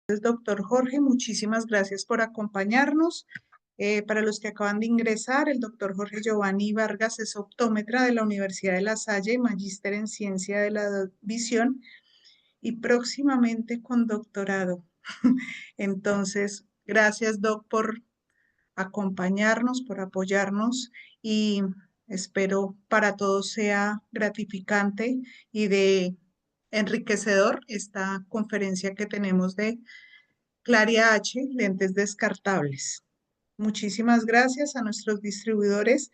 Doctor Jorge, muchísimas gracias por acompañarnos. Para los que acaban de ingresar, el doctor Jorge Giovanni Vargas es optómetra de la Universidad de La Salle y magíster en ciencia de la visión y próximamente con doctorado. Entonces, gracias, Doc, por acompañarnos, por apoyarnos y espero para todos sea gratificante y de enriquecedor esta conferencia que tenemos de Claria H, lentes descartables. Muchísimas gracias a nuestros distribuidores.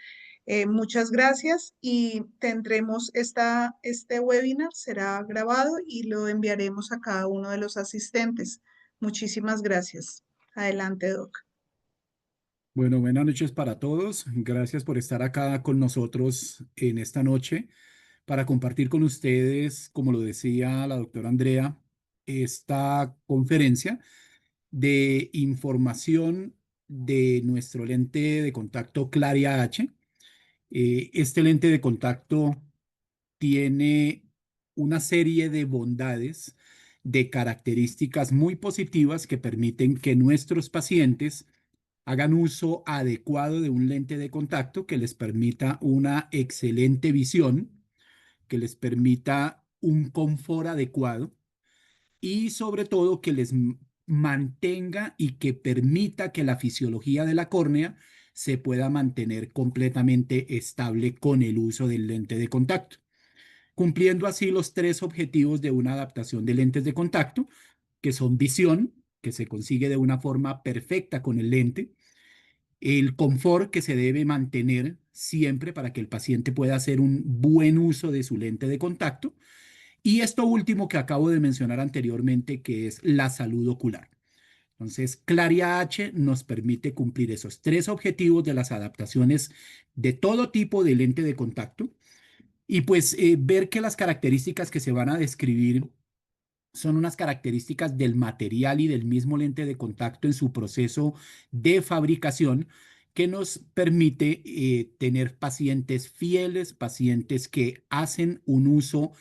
Muchas gracias y tendremos este webinar, será grabado y lo enviaremos a cada uno de los asistentes. Muchísimas gracias. Adelante, Doc. Bueno, buenas noches para todos. Gracias por estar acá con nosotros en esta noche para compartir con ustedes, como lo decía la doctora Andrea, esta conferencia de información de nuestro lente de contacto Claria H. Este lente de contacto tiene una serie de bondades, de características muy positivas que permiten que nuestros pacientes hagan uso adecuado de un lente de contacto que les permita una excelente visión, que les permita un confort adecuado y sobre todo que les mantenga y que permita que la fisiología de la córnea se pueda mantener completamente estable con el uso del lente de contacto, cumpliendo así los tres objetivos de una adaptación de lentes de contacto, que son visión, que se consigue de una forma perfecta con el lente, el confort que se debe mantener siempre para que el paciente pueda hacer un buen uso de su lente de contacto. Y esto último que acabo de mencionar anteriormente, que es la salud ocular. Entonces, Claria H nos permite cumplir esos tres objetivos de las adaptaciones de todo tipo de lente de contacto y pues ver que las características que se van a describir son unas características del material y del mismo lente de contacto en su proceso de fabricación que nos permite tener pacientes fieles, pacientes que hacen un uso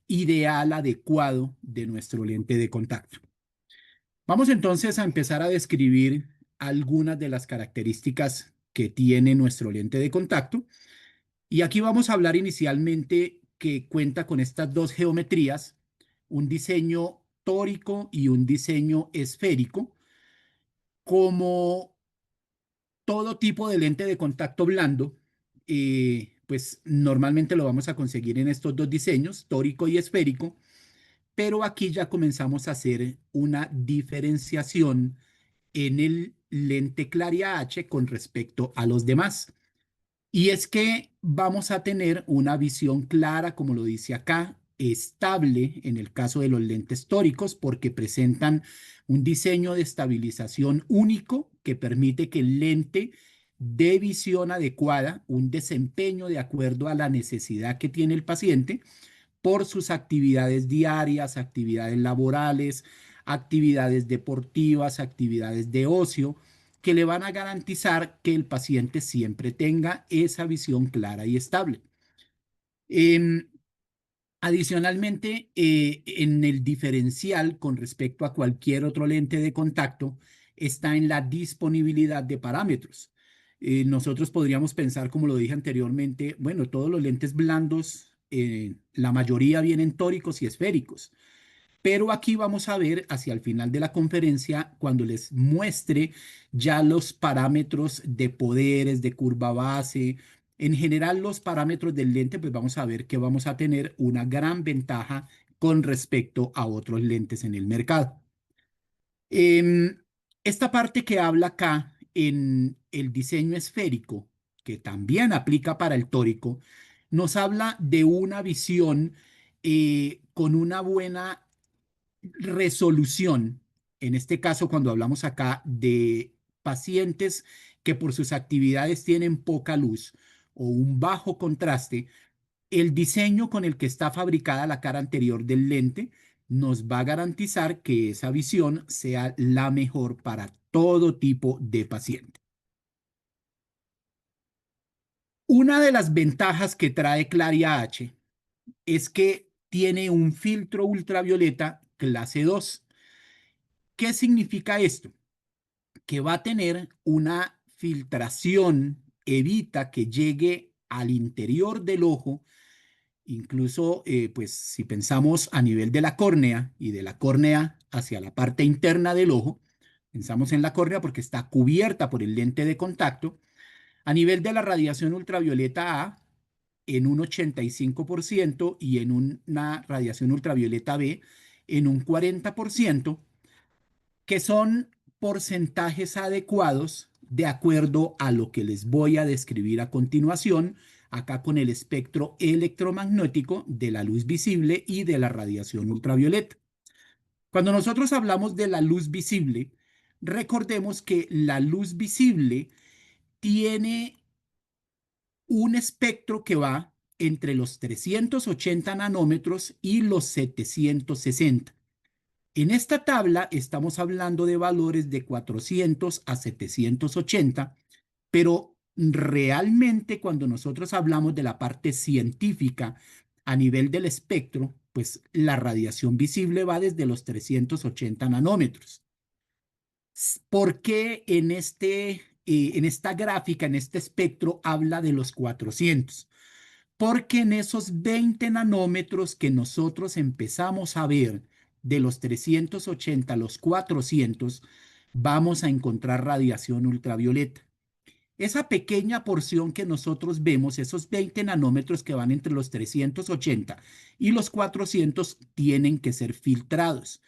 ideal, adecuado de nuestro lente de contacto. Vamos entonces a empezar a describir algunas de las características que tiene nuestro lente de contacto. Y aquí vamos a hablar inicialmente que cuenta con estas dos geometrías, un diseño tórico y un diseño esférico. Como todo tipo de lente de contacto blando, pues normalmente lo vamos a conseguir en estos dos diseños, tórico y esférico, pero aquí ya comenzamos a hacer una diferenciación en el lente Claria H con respecto a los demás. Y es que vamos a tener una visión clara, como lo dice acá, estable en el caso de los lentes tóricos, porque presentan un diseño de estabilización único que permite que el lente dé visión adecuada, un desempeño de acuerdo a la necesidad que tiene el paciente por sus actividades diarias, actividades laborales, actividades deportivas, actividades de ocio, que le van a garantizar que el paciente siempre tenga esa visión clara y estable. Eh, Adicionalmente, en el diferencial con respecto a cualquier otro lente de contacto está en la disponibilidad de parámetros. Nosotros podríamos pensar, como lo dije anteriormente, bueno, todos los lentes blandos, la mayoría vienen tóricos y esféricos. Pero aquí vamos a ver hacia el final de la conferencia, cuando les muestre ya los parámetros de poderes, de curva base, en general los parámetros del lente, pues vamos a ver que vamos a tener una gran ventaja con respecto a otros lentes en el mercado. Em, Esta parte que habla acá en el diseño esférico, que también aplica para el tórico, nos habla de una visión con una buena resolución, en este caso cuando hablamos acá de pacientes que por sus actividades tienen poca luz o un bajo contraste, el diseño con el que está fabricada la cara anterior del lente nos va a garantizar que esa visión sea la mejor para todo tipo de paciente. Una de las ventajas que trae Claria H es que tiene un filtro ultravioleta clase 2. ¿Qué significa esto? Que va a tener una filtración, evita que llegue al interior del ojo, incluso pues si pensamos a nivel de la córnea y de la córnea hacia la parte interna del ojo, pensamos en la córnea porque está cubierta por el lente de contacto, a nivel de la radiación ultravioleta A en un 85% y en una radiación ultravioleta B en un 40%, que son porcentajes adecuados de acuerdo a lo que les voy a describir a continuación, acá con el espectro electromagnético de la luz visible y de la radiación ultravioleta. Cuando nosotros hablamos de la luz visible, recordemos que la luz visible tiene un espectro que va entre los 380 nanómetros y los 760. En esta tabla estamos hablando de valores de 400 a 780, pero realmente cuando nosotros hablamos de la parte científica a nivel del espectro, pues la radiación visible va desde los 380 nanómetros. ¿Por qué en esta gráfica, en este espectro, habla de los 400? Porque en esos 20 nanómetros que nosotros empezamos a ver de los 380 a los 400, vamos a encontrar radiación ultravioleta. Esa pequeña porción que nosotros vemos, esos 20 nanómetros que van entre los 380 y los 400, tienen que ser filtrados.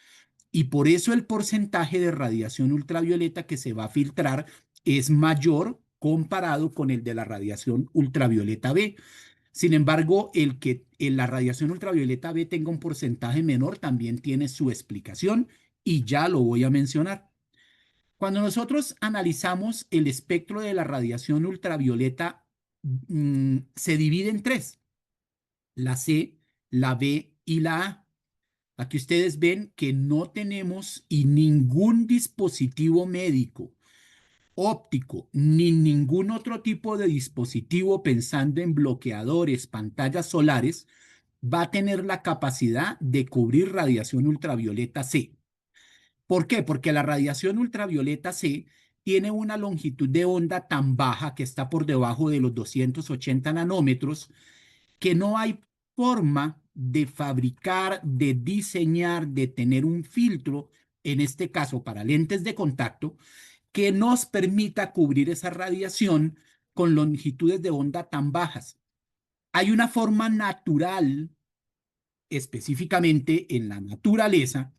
Y por eso el porcentaje de radiación ultravioleta que se va a filtrar es mayor comparado con el de la radiación ultravioleta B. Sin embargo, el que la radiación ultravioleta B tenga un porcentaje menor también tiene su explicación y ya lo voy a mencionar. Cuando nosotros analizamos el espectro de la radiación ultravioleta, se divide en tres: la C, la B y la A. Aquí ustedes ven que no tenemos y ningún dispositivo médico, óptico, ni ningún otro tipo de dispositivo pensando en bloqueadores, pantallas solares, va a tener la capacidad de cubrir radiación ultravioleta C. ¿Por qué? Porque la radiación ultravioleta C tiene una longitud de onda tan baja, que está por debajo de los 280 nanómetros, que no hay forma de fabricar, de diseñar, de tener un filtro, en este caso para lentes de contacto, que nos permita cubrir esa radiación con longitudes de onda tan bajas. Hay una forma natural, específicamente en la naturaleza,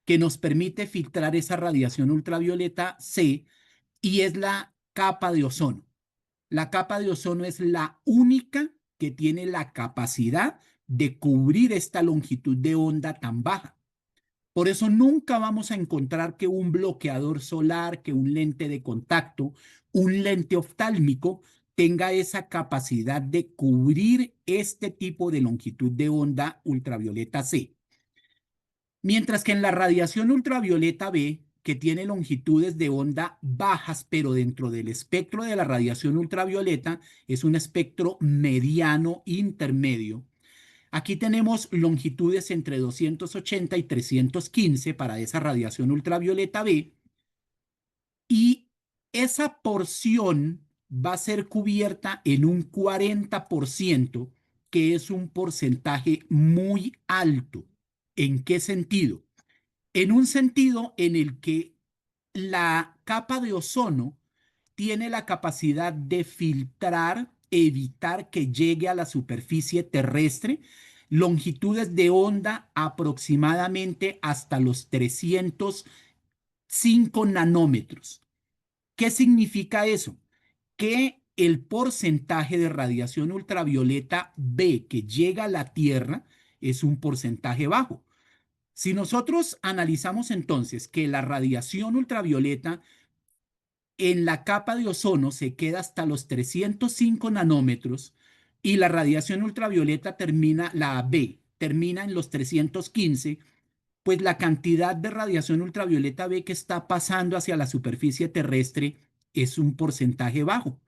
que nos permite filtrar esa radiación ultravioleta C, y es la capa de ozono. La capa de ozono es la única que tiene la capacidad de cubrir esta longitud de onda tan baja. Por eso nunca vamos a encontrar que un bloqueador solar, que un lente de contacto, un lente oftálmico tenga esa capacidad de cubrir este tipo de longitud de onda ultravioleta C. Mientras que en la radiación ultravioleta B, que tiene longitudes de onda bajas, pero dentro del espectro de la radiación ultravioleta es un espectro mediano intermedio. Aquí tenemos longitudes entre 280 y 315 para esa radiación ultravioleta B, y esa porción va a ser cubierta en un 40%, que es un porcentaje muy alto. ¿En qué sentido? En un sentido en el que la capa de ozono tiene la capacidad de filtrar, evitar que llegue a la superficie terrestre longitudes de onda aproximadamente hasta los 305 nanómetros. ¿Qué significa eso? Que el porcentaje de radiación ultravioleta B que llega a la Tierra es un porcentaje bajo. Si nosotros analizamos entonces que la radiación ultravioleta en la capa de ozono se queda hasta los 305 nanómetros y la radiación ultravioleta termina, la B, termina en los 315, pues la cantidad de radiación ultravioleta B que está pasando hacia la superficie terrestre es un porcentaje bajo,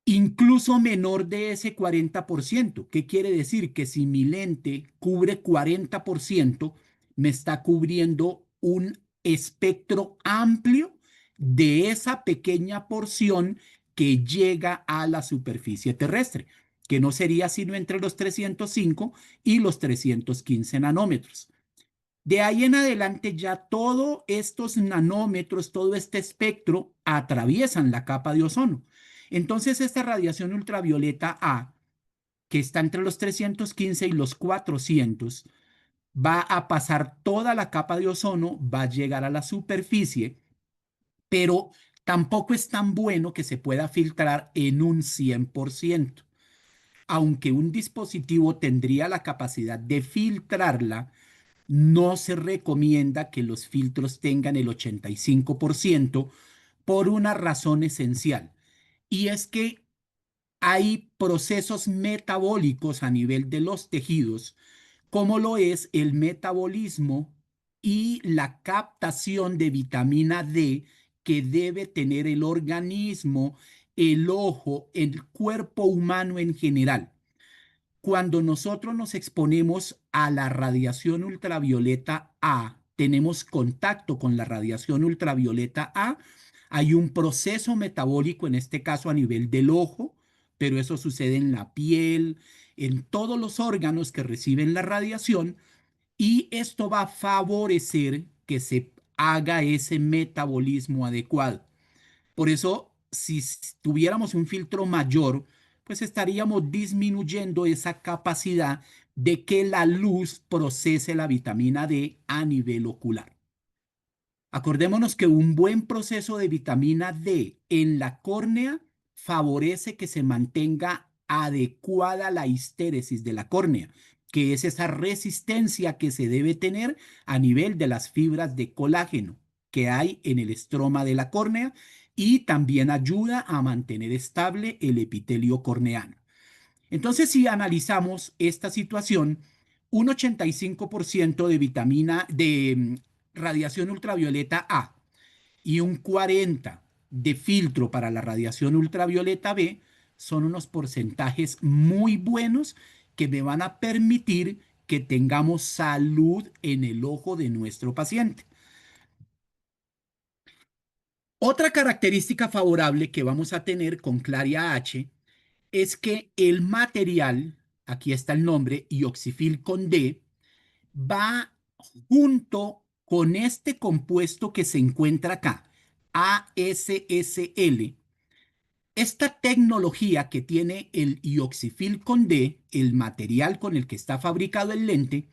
incluso menor de ese 40%. ¿Qué quiere decir? Que si mi lente cubre 40%, me está cubriendo un espectro amplio de esa pequeña porción que llega a la superficie terrestre, que no sería sino entre los 305 y los 315 nanómetros. De ahí en adelante ya todos estos nanómetros, todo este espectro atraviesan la capa de ozono. Entonces esta radiación ultravioleta A, que está entre los 315 y los 400, va a pasar toda la capa de ozono, va a llegar a la superficie, pero tampoco es tan bueno que se pueda filtrar en un 100%. Aunque un dispositivo tendría la capacidad de filtrarla, no se recomienda que los filtros tengan el 85% por una razón esencial. Y es que hay procesos metabólicos a nivel de los tejidos, como lo es el metabolismo y la captación de vitamina D que debe tener el organismo, el ojo, el cuerpo humano en general. Cuando nosotros nos exponemos a la radiación ultravioleta A, tenemos contacto con la radiación ultravioleta A, hay un proceso metabólico, en este caso a nivel del ojo, pero eso sucede en la piel, en todos los órganos que reciben la radiación, y esto va a favorecer que se haga ese metabolismo adecuado. Por eso, si tuviéramos un filtro mayor, pues estaríamos disminuyendo esa capacidad de que la luz procese la vitamina D a nivel ocular. Acordémonos que un buen proceso de vitamina D en la córnea favorece que se mantenga adecuada la histéresis de la córnea, que es esa resistencia que se debe tener a nivel de las fibras de colágeno que hay en el estroma de la córnea, y también ayuda a mantener estable el epitelio corneano. Entonces, si analizamos esta situación, un 85% de vitamina de radiación ultravioleta A y un 40% de filtro para la radiación ultravioleta B son unos porcentajes muy buenos que me van a permitir que tengamos salud en el ojo de nuestro paciente. Otra característica favorable que vamos a tener con Claria H es que el material, aquí está el nombre, ioxifil con D, va junto con este compuesto que se encuentra acá, ASSL. Esta tecnología que tiene el ioxifil con D, el material con el que está fabricado el lente,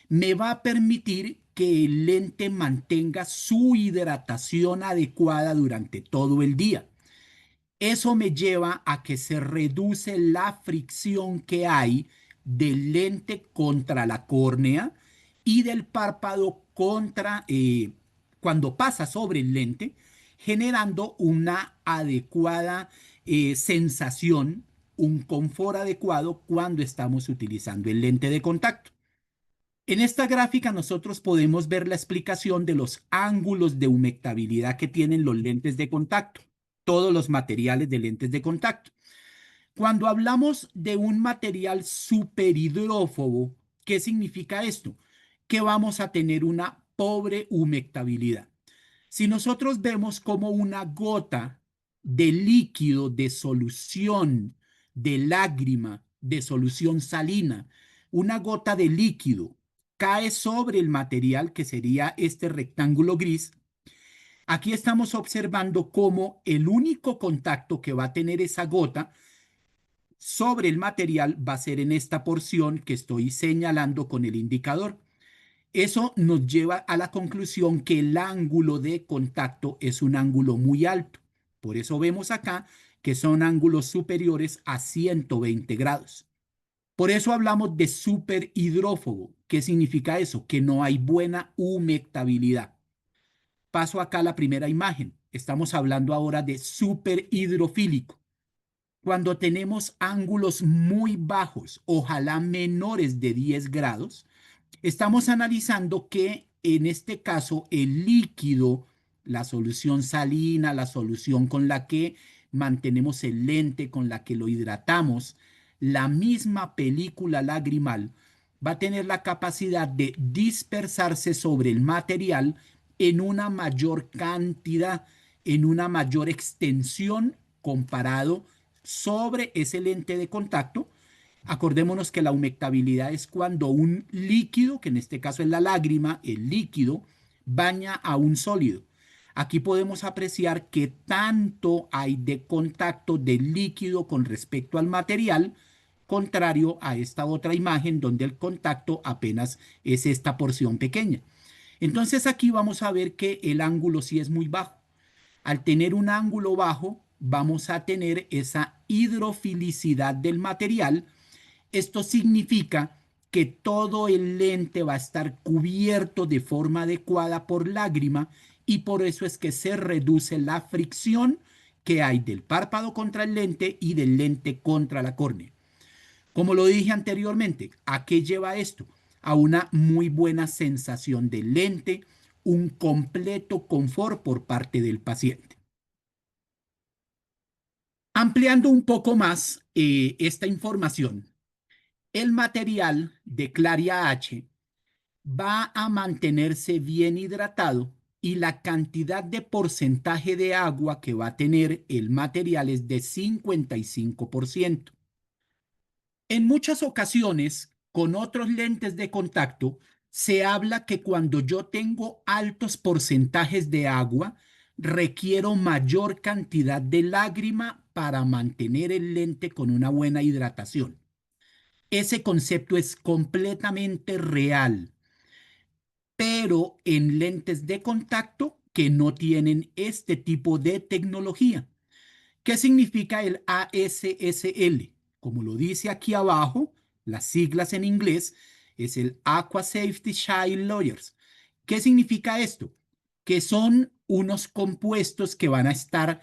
me va a permitir que el lente mantenga su hidratación adecuada durante todo el día. Eso me lleva a que se reduce la fricción que hay del lente contra la córnea y del párpado contra cuando pasa sobre el lente, generando una adecuada sensación, un confort adecuado cuando estamos utilizando el lente de contacto. En esta gráfica nosotros podemos ver la explicación de los ángulos de humectabilidad que tienen los lentes de contacto, todos los materiales de lentes de contacto. Cuando hablamos de un material superhidrófobo, ¿qué significa esto? Que vamos a tener una pobre humectabilidad. Si nosotros vemos como una gota de líquido, de solución, de lágrima, de solución salina, una gota de líquido cae sobre el material que sería este rectángulo gris, aquí estamos observando cómo el único contacto que va a tener esa gota sobre el material va a ser en esta porción que estoy señalando con el indicador. Eso nos lleva a la conclusión que el ángulo de contacto es un ángulo muy alto. Por eso vemos acá que son ángulos superiores a 120 grados. Por eso hablamos de superhidrófobo. ¿Qué significa eso? Que no hay buena humectabilidad. Paso acá a la primera imagen. Estamos hablando ahora de superhidrofílico. Cuando tenemos ángulos muy bajos, ojalá menores de 10 grados, estamos analizando que en este caso el líquido, la solución salina, la solución con la que mantenemos el lente, con la que lo hidratamos, la misma película lagrimal va a tener la capacidad de dispersarse sobre el material en una mayor cantidad, en una mayor extensión comparado sobre ese lente de contacto. Acordémonos que la humectabilidad es cuando un líquido, que en este caso es la lágrima, el líquido, baña a un sólido. Aquí podemos apreciar que tanto hay de contacto del líquido con respecto al material, contrario a esta otra imagen donde el contacto apenas es esta porción pequeña. Entonces aquí vamos a ver que el ángulo sí es muy bajo. Al tener un ángulo bajo, vamos a tener esa hidrofilicidad del material. Esto significa que todo el lente va a estar cubierto de forma adecuada por lágrima y por eso es que se reduce la fricción que hay del párpado contra el lente y del lente contra la córnea. Como lo dije anteriormente, ¿a qué lleva esto? A una muy buena sensación del lente, un completo confort por parte del paciente. Ampliando un poco más esta información, el material de Claria H va a mantenerse bien hidratado y la cantidad de porcentaje de agua que va a tener el material es de 55%. En muchas ocasiones, con otros lentes de contacto, se habla que cuando yo tengo altos porcentajes de agua, requiero mayor cantidad de lágrima para mantener el lente con una buena hidratación. Ese concepto es completamente real, pero en lentes de contacto que no tienen este tipo de tecnología. ¿Qué significa el ASSL? Como lo dice aquí abajo, las siglas en inglés es el Aqua Safety Shine Lawyers. ¿Qué significa esto? Que son unos compuestos que van a estar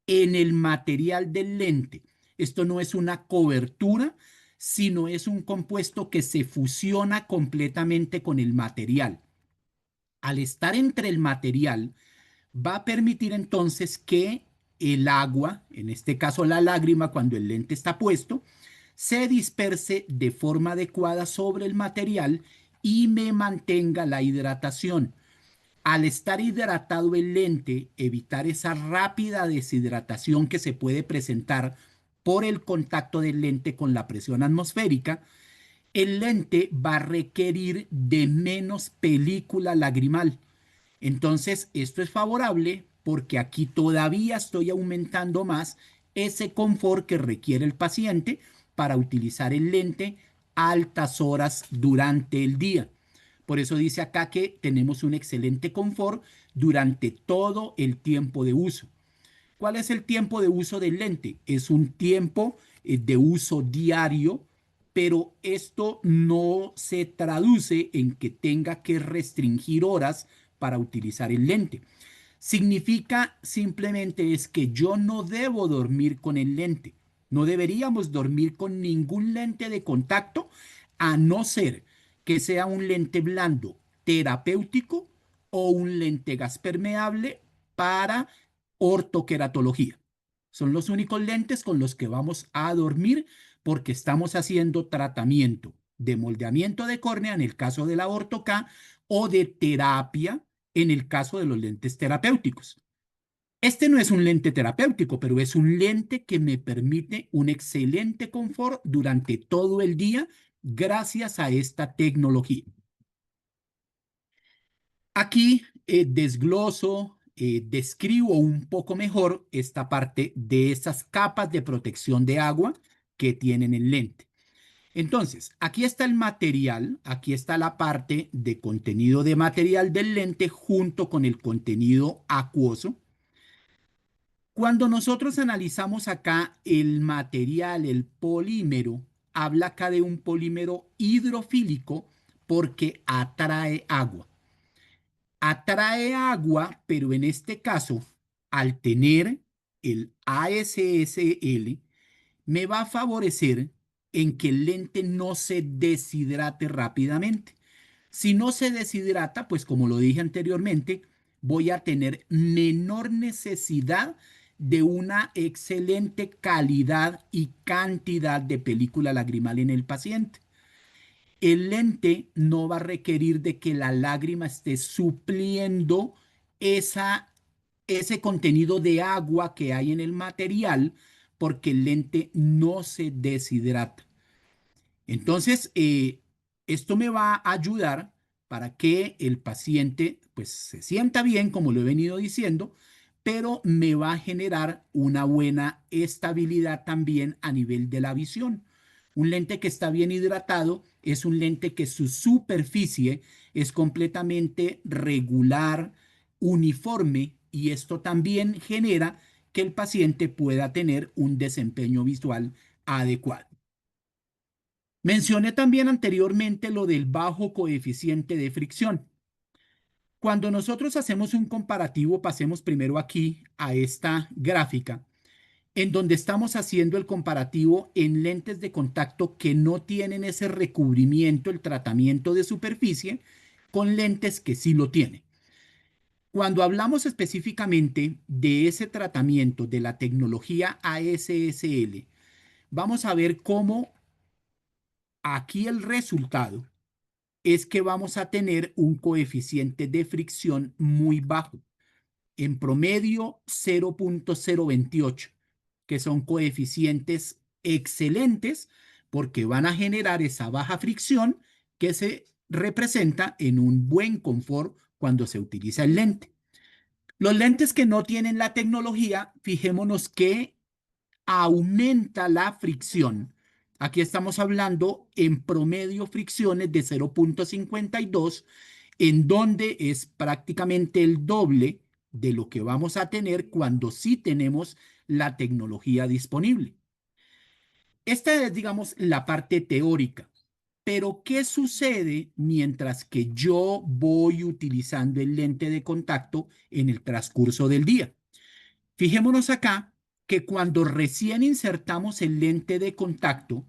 en el material del lente. Esto no es una cobertura, sino es un compuesto que se fusiona completamente con el material. Al estar entre el material, va a permitir entonces que el agua, en este caso la lágrima, cuando el lente está puesto, se disperse de forma adecuada sobre el material y me mantenga la hidratación. Al estar hidratado el lente, evitar esa rápida deshidratación que se puede presentar por el contacto del lente con la presión atmosférica, el lente va a requerir de menos película lagrimal. Entonces, esto es favorable porque aquí todavía estoy aumentando más ese confort que requiere el paciente para utilizar el lente a altas horas durante el día. Por eso dice acá que tenemos un excelente confort durante todo el tiempo de uso. ¿Cuál es el tiempo de uso del lente? Es un tiempo de uso diario, pero esto no se traduce en que tenga que restringir horas para utilizar el lente. Significa simplemente es que yo no debo dormir con el lente. No deberíamos dormir con ningún lente de contacto a no ser que sea un lente blando terapéutico o un lente gas permeable para ortoqueratología. Son los únicos lentes con los que vamos a dormir porque estamos haciendo tratamiento de moldeamiento de córnea en el caso de la orto-K o de terapia en el caso de los lentes terapéuticos. Este no es un lente terapéutico, pero es un lente que me permite un excelente confort durante todo el día gracias a esta tecnología. Aquí desgloso, describo un poco mejor esta parte de esas capas de protección de agua que tienen el lente. Entonces, aquí está el material, aquí está la parte de contenido de material del lente junto con el contenido acuoso. Cuando nosotros analizamos acá el material, el polímero, habla acá de un polímero hidrofílico porque atrae agua. Atrae agua, pero en este caso, al tener el ASSL, me va a favorecer en que el lente no se deshidrate rápidamente. Si no se deshidrata, pues como lo dije anteriormente, voy a tener menor necesidad de una excelente calidad y cantidad de película lagrimal en el paciente. el lente no va a requerir de que la lágrima esté supliendo ese contenido de agua que hay en el material, porque el lente no se deshidrata. Entonces, esto me va a ayudar para que el paciente pues se sienta bien, como lo he venido diciendo, pero me va a generar una buena estabilidad también a nivel de la visión. Un lente que está bien hidratado es un lente que su superficie es completamente regular, uniforme, y esto también genera que el paciente pueda tener un desempeño visual adecuado. Mencioné también anteriormente lo del bajo coeficiente de fricción. Cuando nosotros hacemos un comparativo, pasemos primero aquí a esta gráfica, en donde estamos haciendo el comparativo en lentes de contacto que no tienen ese recubrimiento, el tratamiento de superficie, con lentes que sí lo tienen. Cuando hablamos específicamente de ese tratamiento de la tecnología ASSL, vamos a ver cómo aquí el resultado es que vamos a tener un coeficiente de fricción muy bajo, en promedio 0.028, que son coeficientes excelentes porque van a generar esa baja fricción que se representa en un buen confort cuando se utiliza el lente. Los lentes que no tienen la tecnología, fijémonos que aumenta la fricción. Aquí estamos hablando en promedio fricciones de 0.52, en donde es prácticamente el doble de lo que vamos a tener cuando sí tenemos la tecnología disponible. Esta es, digamos, la parte teórica. Pero, ¿qué sucede mientras que yo voy utilizando el lente de contacto en el transcurso del día? Fijémonos acá que cuando recién insertamos el lente de contacto,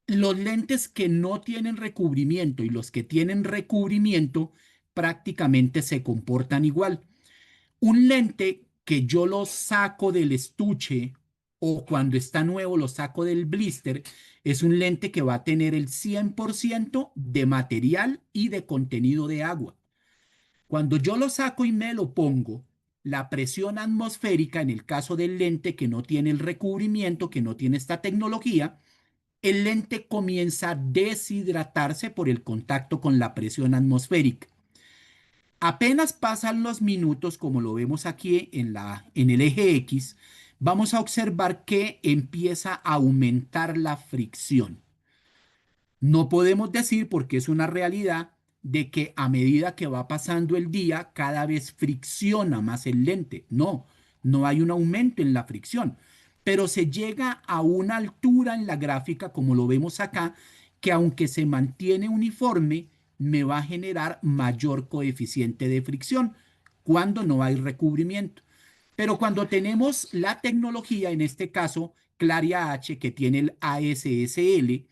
los lentes que no tienen recubrimiento y los que tienen recubrimiento prácticamente se comportan igual. Un lente que yo lo saco del estuche o cuando está nuevo lo saco del blister, es un lente que va a tener el 100% de material y de contenido de agua. Cuando yo lo saco y me lo pongo, la presión atmosférica, en el caso del lente que no tiene el recubrimiento, que no tiene esta tecnología, el lente comienza a deshidratarse por el contacto con la presión atmosférica. Apenas pasan los minutos, como lo vemos aquí en el eje X, vamos a observar que empieza a aumentar la fricción. No podemos decir, porque es una realidad, de que a medida que va pasando el día, cada vez fricciona más el lente. No, no hay un aumento en la fricción, pero se llega a una altura en la gráfica, como lo vemos acá, que aunque se mantiene uniforme, me va a generar mayor coeficiente de fricción cuando no hay recubrimiento. Pero cuando tenemos la tecnología, en este caso, Claria H, que tiene el ASSL,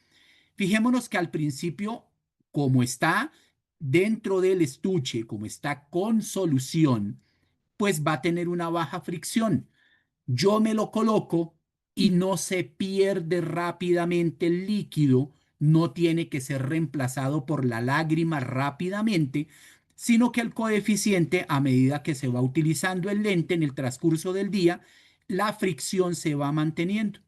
fijémonos que al principio, como está dentro del estuche, como está con solución, pues va a tener una baja fricción. Yo me lo coloco y no se pierde rápidamente el líquido, no tiene que ser reemplazado por la lágrima rápidamente, sino que el coeficiente, a medida que se va utilizando el lente en el transcurso del día, la fricción se va manteniendo.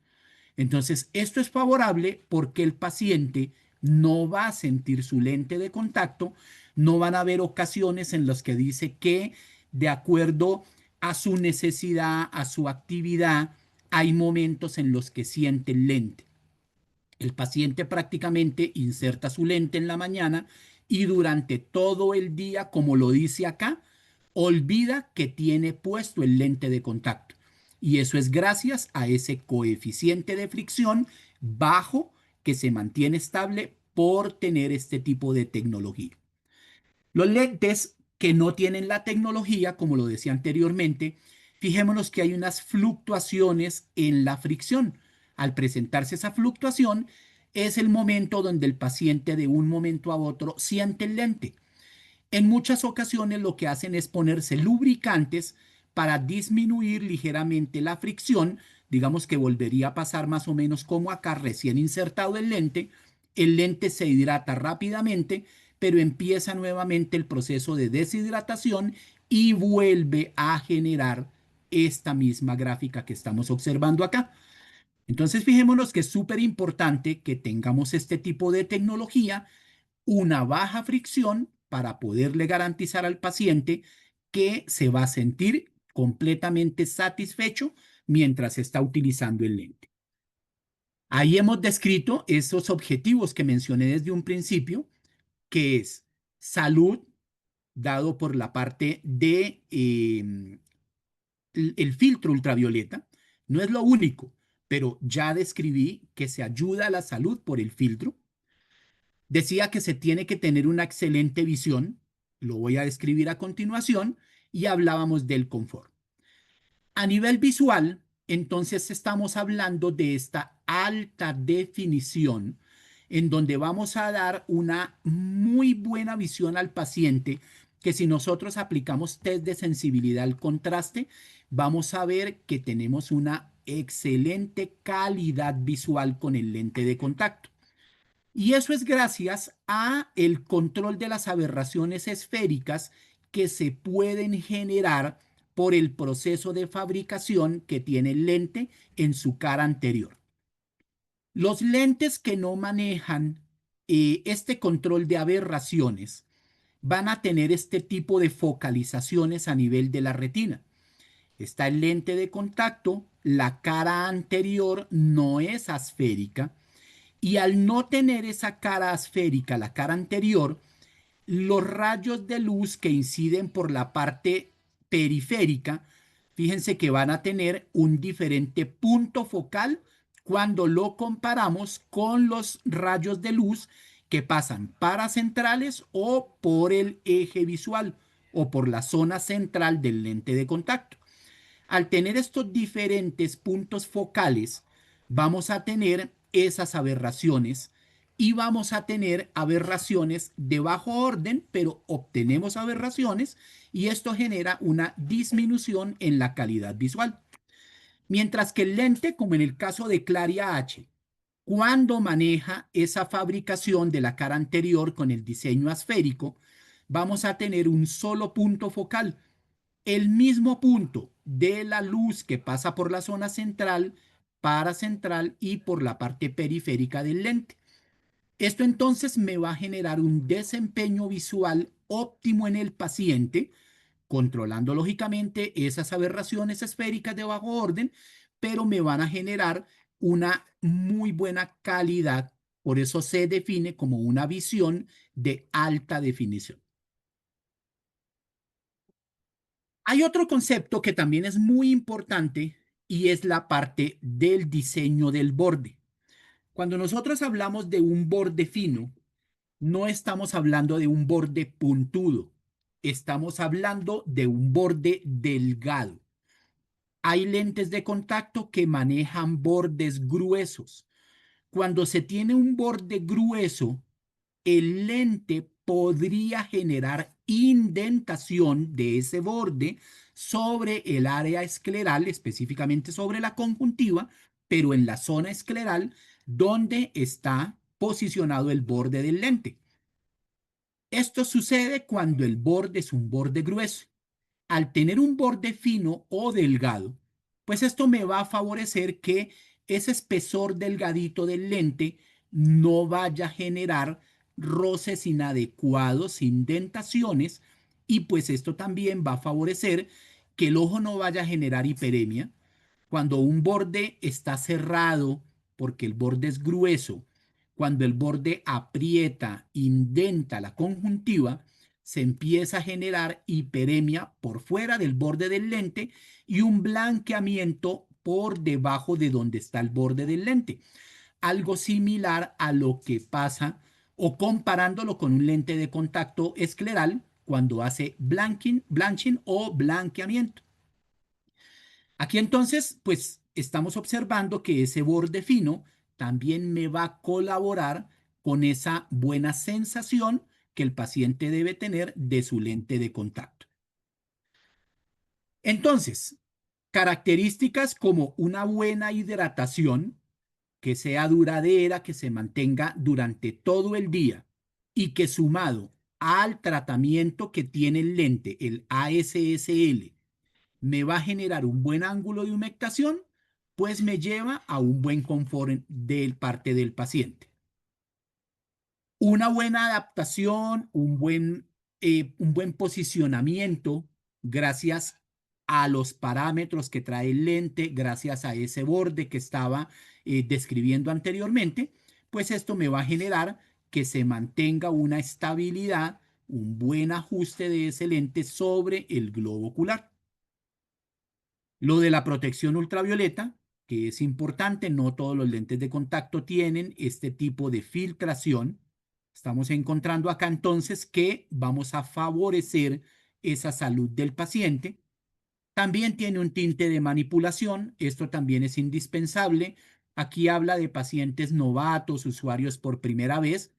Entonces, esto es favorable porque el paciente no va a sentir su lente de contacto, no van a haber ocasiones en las que dice que de acuerdo a su necesidad, a su actividad, hay momentos en los que siente el lente. El paciente prácticamente inserta su lente en la mañana y durante todo el día, como lo dice acá, olvida que tiene puesto el lente de contacto. Y eso es gracias a ese coeficiente de fricción bajo que se mantiene estable por tener este tipo de tecnología. Los lentes que no tienen la tecnología, como lo decía anteriormente, fijémonos que hay unas fluctuaciones en la fricción. Al presentarse esa fluctuación, es el momento donde el paciente de un momento a otro siente el lente. En muchas ocasiones lo que hacen es ponerse lubricantes para disminuir ligeramente la fricción, digamos que volvería a pasar más o menos como acá recién insertado el lente, el lente se hidrata rápidamente, pero empieza nuevamente el proceso de deshidratación y vuelve a generar esta misma gráfica que estamos observando acá. Entonces, fijémonos que es súper importante que tengamos este tipo de tecnología, una baja fricción para poderle garantizar al paciente que se va a sentir completamente satisfecho mientras está utilizando el lente. Ahí hemos descrito esos objetivos que mencioné desde un principio, que es salud, dado por la parte de el filtro ultravioleta. No es lo único, pero ya describí que se ayuda a la salud por el filtro. Decía que se tiene que tener una excelente visión, lo voy a describir a continuación, y hablábamos del confort. A nivel visual, entonces estamos hablando de esta alta definición en donde vamos a dar una muy buena visión al paciente, que si nosotros aplicamos test de sensibilidad al contraste, vamos a ver que tenemos una excelente calidad visual con el lente de contacto. Y eso es gracias a el control de las aberraciones esféricas que se pueden generar por el proceso de fabricación que tiene el lente en su cara anterior. Los lentes que no manejan este control de aberraciones van a tener este tipo de focalizaciones a nivel de la retina. Está el lente de contacto, la cara anterior no es esférica, y al no tener esa cara esférica, la cara anterior, los rayos de luz que inciden por la parte periférica, fíjense que van a tener un diferente punto focal cuando lo comparamos con los rayos de luz que pasan paracentrales o por el eje visual o por la zona central del lente de contacto. Al tener estos diferentes puntos focales, vamos a tener esas aberraciones y vamos a tener aberraciones de bajo orden, pero obtenemos aberraciones y esto genera una disminución en la calidad visual. Mientras que el lente, como en el caso de Claria H, cuando maneja esa fabricación de la cara anterior con el diseño esférico, vamos a tener un solo punto focal, el mismo punto de la luz que pasa por la zona central, paracentral y por la parte periférica del lente. Esto entonces me va a generar un desempeño visual óptimo en el paciente, controlando lógicamente esas aberraciones esféricas de bajo orden, pero me van a generar una muy buena calidad. Por eso se define como una visión de alta definición. Hay otro concepto que también es muy importante y es la parte del diseño del borde. Cuando nosotros hablamos de un borde fino, no estamos hablando de un borde puntudo, estamos hablando de un borde delgado. Hay lentes de contacto que manejan bordes gruesos. Cuando se tiene un borde grueso, el lente podría generar indentación de ese borde sobre el área escleral, específicamente sobre la conjuntiva, pero en la zona escleral donde está posicionado el borde del lente. Esto sucede cuando el borde es un borde grueso. Al tener un borde fino o delgado, pues esto me va a favorecer que ese espesor delgadito del lente no vaya a generar roces inadecuados, indentaciones, y pues esto también va a favorecer que el ojo no vaya a generar hiperemia. Cuando un borde está cerrado porque el borde es grueso, cuando el borde aprieta, indenta la conjuntiva, se empieza a generar hiperemia por fuera del borde del lente y un blanqueamiento por debajo de donde está el borde del lente. Algo similar a lo que pasa o comparándolo con un lente de contacto escleral cuando hace blanching o blanqueamiento. Aquí entonces, pues estamos observando que ese borde fino también me va a colaborar con esa buena sensación que el paciente debe tener de su lente de contacto. Entonces, características como una buena hidratación, que sea duradera, que se mantenga durante todo el día y que sumado al tratamiento que tiene el lente, el ASSL, me va a generar un buen ángulo de humectación, pues me lleva a un buen confort de parte del paciente. Una buena adaptación, un buen posicionamiento, gracias a los parámetros que trae el lente, gracias a ese borde que estaba describiendo anteriormente, pues esto me va a generar que se mantenga una estabilidad, un buen ajuste de ese lente sobre el globo ocular. Lo de la protección ultravioleta, que es importante, no todos los lentes de contacto tienen este tipo de filtración. Estamos encontrando acá entonces que vamos a favorecer esa salud del paciente. También tiene un tinte de manipulación, esto también es indispensable. Aquí habla de pacientes novatos, usuarios por primera vez,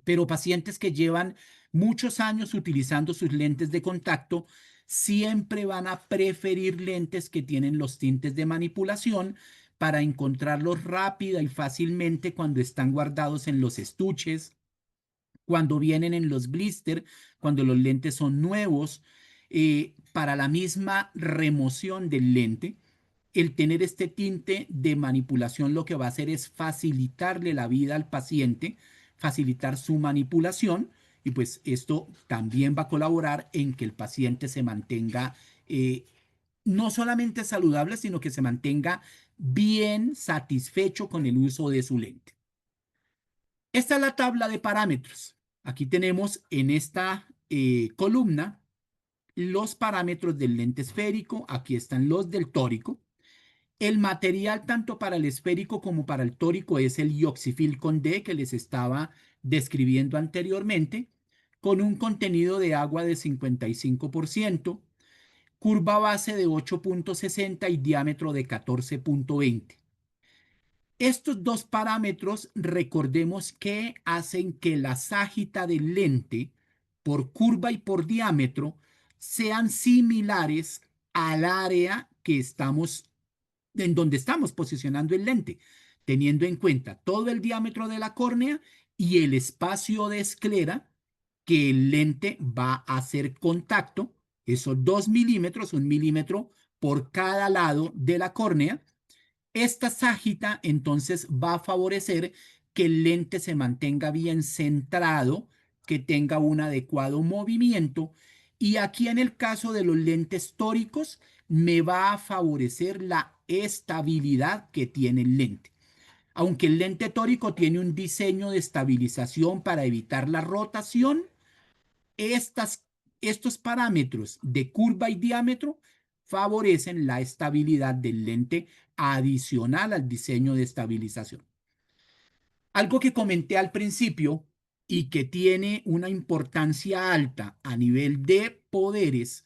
pero pacientes que llevan muchos años utilizando sus lentes de contacto siempre van a preferir lentes que tienen los tintes de manipulación para encontrarlos rápida y fácilmente cuando están guardados en los estuches, cuando vienen en los blister, cuando los lentes son nuevos, para la misma remoción del lente. El tener este tinte de manipulación lo que va a hacer es facilitarle la vida al paciente, facilitar su manipulación y pues esto también va a colaborar en que el paciente se mantenga no solamente saludable, sino que se mantenga bien satisfecho con el uso de su lente. Esta es la tabla de parámetros. Aquí tenemos en esta columna los parámetros del lente esférico, aquí están los del tórico. El material tanto para el esférico como para el tórico es el Ioxifil con D que les estaba describiendo anteriormente, con un contenido de agua de 55%, curva base de 8.60 y diámetro de 14.20. Estos dos parámetros, recordemos que hacen que la ságita del lente por curva y por diámetro sean similares al área que estamos en donde estamos posicionando el lente, teniendo en cuenta todo el diámetro de la córnea y el espacio de esclera que el lente va a hacer contacto, esos 2 milímetros, 1 milímetro por cada lado de la córnea. Esta ságita entonces va a favorecer que el lente se mantenga bien centrado, que tenga un adecuado movimiento. Y aquí en el caso de los lentes tóricos, me va a favorecer la estabilidad que tiene el lente. Aunque el lente tórico tiene un diseño de estabilización para evitar la rotación, estas, estos parámetros de curva y diámetro favorecen la estabilidad del lente adicional al diseño de estabilización. Algo que comenté al principio y que tiene una importancia alta a nivel de poderes,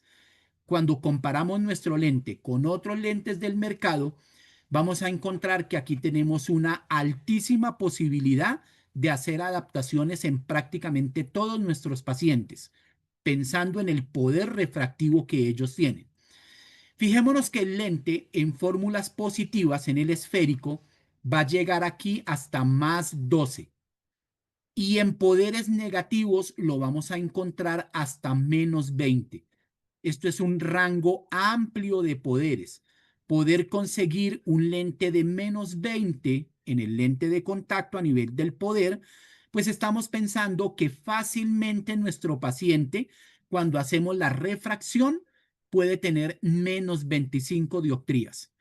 cuando comparamos nuestro lente con otros lentes del mercado, vamos a encontrar que aquí tenemos una altísima posibilidad de hacer adaptaciones en prácticamente todos nuestros pacientes, pensando en el poder refractivo que ellos tienen. Fijémonos que el lente en fórmulas positivas en el esférico va a llegar aquí hasta más 12 y en poderes negativos lo vamos a encontrar hasta menos 20. Esto es un rango amplio de poderes. Poder conseguir un lente de menos 20 en el lente de contacto a nivel del poder, pues estamos pensando que fácilmente nuestro paciente, cuando hacemos la refracción, puede tener menos 25 dioptrías.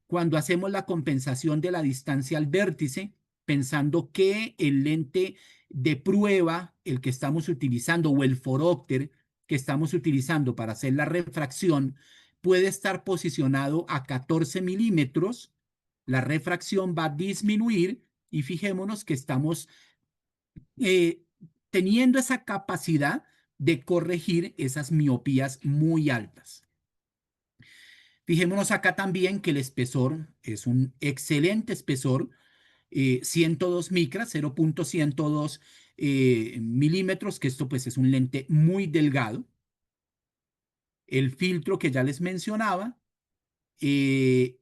Cuando hacemos la compensación de la distancia al vértice, pensando que el lente de prueba, el que estamos utilizando, o el forópter que estamos utilizando para hacer la refracción, puede estar posicionado a 14 milímetros, la refracción va a disminuir y fijémonos que estamos eh, teniendo esa capacidad de corregir esas miopías muy altas. Fijémonos acá también que el espesor es un excelente espesor, 102 micras, 0.102 milímetros, que esto pues es un lente muy delgado. El filtro que ya les mencionaba, eh,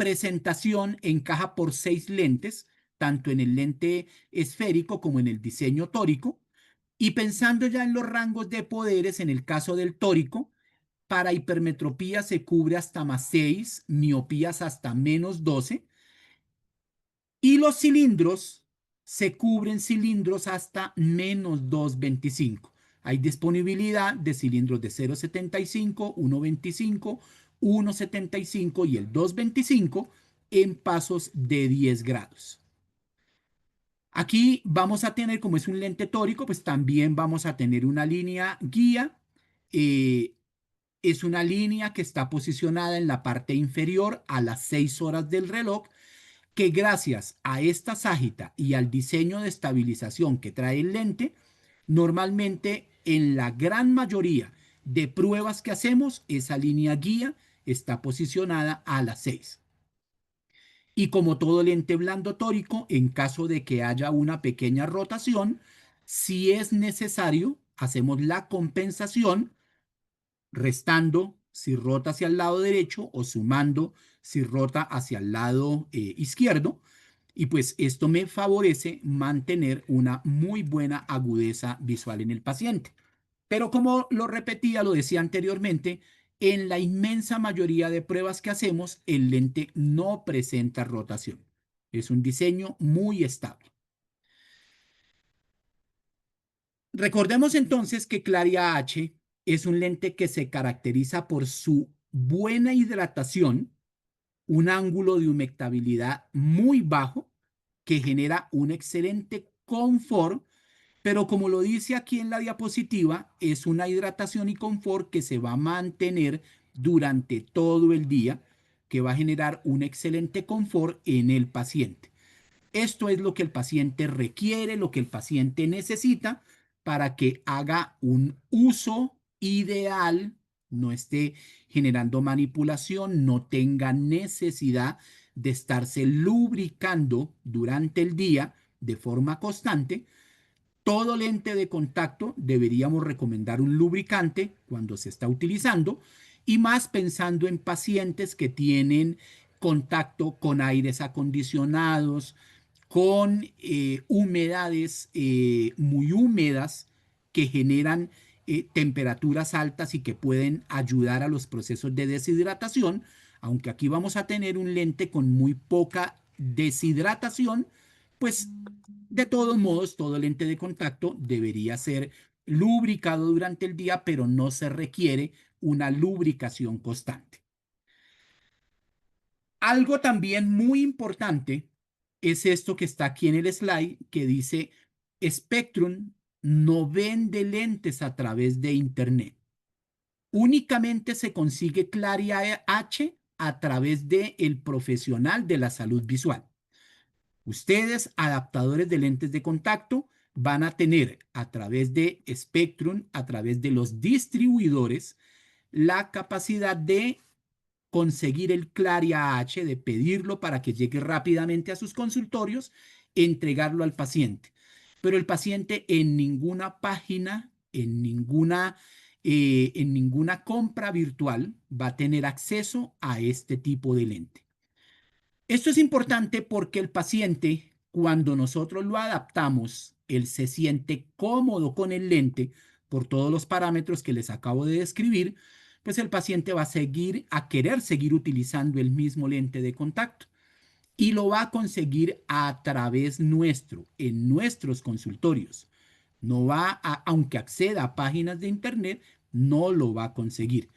presentación encaja por 6 lentes, tanto en el lente esférico como en el diseño tórico. Y pensando ya en los rangos de poderes, en el caso del tórico, para hipermetropía se cubre hasta +6, miopías hasta -12, y los cilindros se cubren cilindros hasta -225. Hay disponibilidad de cilindros de 0,75, 1,25, 1,75 y el 2,25 en pasos de 10 grados. Aquí vamos a tener, como es un lente tórico, pues también vamos a tener una línea guía. Eh, es una línea que está posicionada en la parte inferior a las 6 horas del reloj, que gracias a esta ságita y al diseño de estabilización que trae el lente, normalmente en la gran mayoría de pruebas que hacemos, esa línea guía está posicionada a las 6. Y como todo lente blando tórico, en caso de que haya una pequeña rotación, si es necesario, hacemos la compensación restando si rota hacia el lado derecho o sumando si rota hacia el lado izquierdo. Y pues esto me favorece mantener una muy buena agudeza visual en el paciente. Pero como lo repetía, lo decía anteriormente, en la inmensa mayoría de pruebas que hacemos, el lente no presenta rotación. Es un diseño muy estable. Recordemos entonces que Claria H es un lente que se caracteriza por su buena hidratación, un ángulo de humectabilidad muy bajo que genera un excelente confort, pero como lo dice aquí en la diapositiva, es una hidratación y confort que se va a mantener durante todo el día, que va a generar un excelente confort en el paciente. Esto es lo que el paciente requiere, lo que el paciente necesita para que haga un uso ideal, no esté generando manipulación, no tenga necesidad de estarse lubricando durante el día de forma constante. Todo lente de contacto deberíamos recomendar un lubricante cuando se está utilizando, y más pensando en pacientes que tienen contacto con aires acondicionados, con humedades muy húmedas que generan temperaturas altas y que pueden ayudar a los procesos de deshidratación, aunque aquí vamos a tener un lente con muy poca deshidratación, pues de todos modos todo lente de contacto debería ser lubricado durante el día, pero no se requiere una lubricación constante. Algo también muy importante es esto que está aquí en el slide, que dice: Spectrum no vende lentes a través de Internet. Únicamente se consigue Claria H a través de el profesional de la salud visual. Ustedes, adaptadores de lentes de contacto, van a tener a través de Spectrum, a través de los distribuidores, la capacidad de conseguir el Claria H, de pedirlo para que llegue rápidamente a sus consultorios, entregarlo al paciente. Pero el paciente en ninguna página, en ninguna compra virtual va a tener acceso a este tipo de lente. Esto es importante porque el paciente, cuando nosotros lo adaptamos, él se siente cómodo con el lente por todos los parámetros que les acabo de describir, pues el paciente va a querer seguir utilizando el mismo lente de contacto y lo va a conseguir a través nuestro, en nuestros consultorios. No va a, aunque acceda a páginas de internet, no lo va a conseguir.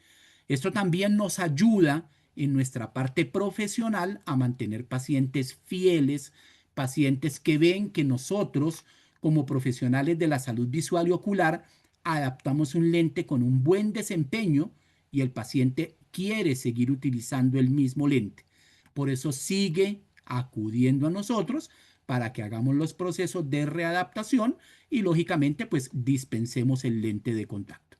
Esto también nos ayuda en nuestra parte profesional a mantener pacientes fieles, pacientes que ven que nosotros, como profesionales de la salud visual y ocular, adaptamos un lente con un buen desempeño y el paciente quiere seguir utilizando el mismo lente. Por eso sigue acudiendo a nosotros para que hagamos los procesos de readaptación y lógicamente pues dispensemos el lente de contacto.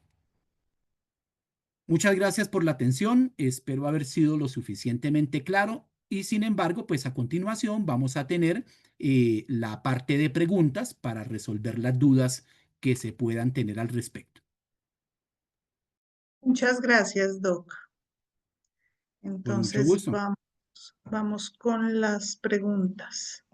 Muchas gracias por la atención, espero haber sido lo suficientemente claro, y sin embargo, pues a continuación vamos a tener la parte de preguntas para resolver las dudas que se puedan tener al respecto. Muchas gracias, Doc. Con mucho Entonces gusto. vamos Vamos con las preguntas.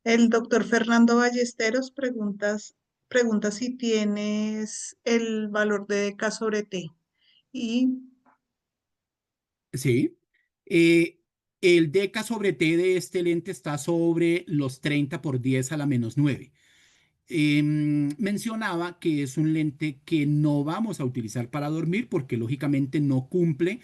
El doctor Fernando Ballesteros pregunta si tienes el valor de K sobre T. Y Sí. Eh, el DK sobre T de este lente está sobre los 30 por 10 a la menos 9. Mencionaba que es un lente que no vamos a utilizar para dormir porque lógicamente no cumple